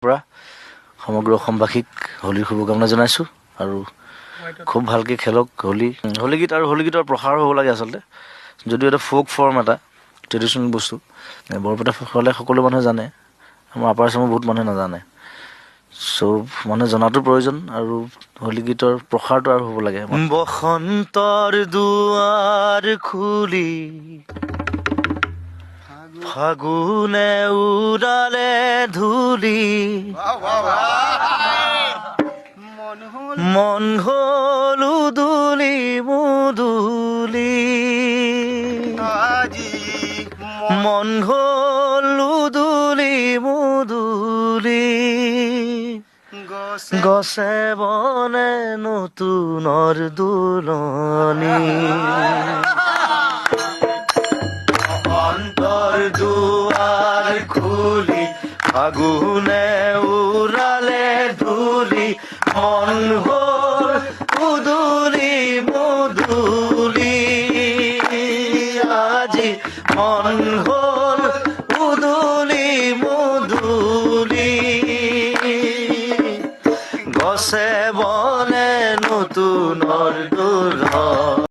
পৰা সমগ্ৰ অসমবাসীক হোলীৰ শুভকামনা জনাইছোঁ আৰু খুব ভালকৈ খেলক হোলী গীত আৰু হোলী গীতৰ প্ৰসাৰ হ'ব লাগে আচলতে, যদিও এটা ফ'ক ফৰ্ম, এটা ট্ৰেডিশ্যনেল বস্তু। বৰপেটা হ'লে সকলো মানুহে জানে, আমাৰ আপাৰ আচামৰ বহুত মানুহে নাজানে। চ' মানুহে জনাটো প্ৰয়োজন আৰু হোলী গীতৰ প্ৰসাৰটো আৰু হ'ব লাগে। বসন্তৰ দুৱাৰ খুলি ফাগুনে উৰালে ধূলি, মন হ'ল উদুলি মুদুলি, মন হ'ল উদুলি মুদুলি, গছে বনে নতুনৰ দুলনি। অন্তৰ দুৱাৰ খুলি ফাগুনে উৰালে ধূলি, মন হ'ল উদুলি মুদুলি, আজি মন হ'ল উদুলি মুদুলি, গছে বনে নতুনৰ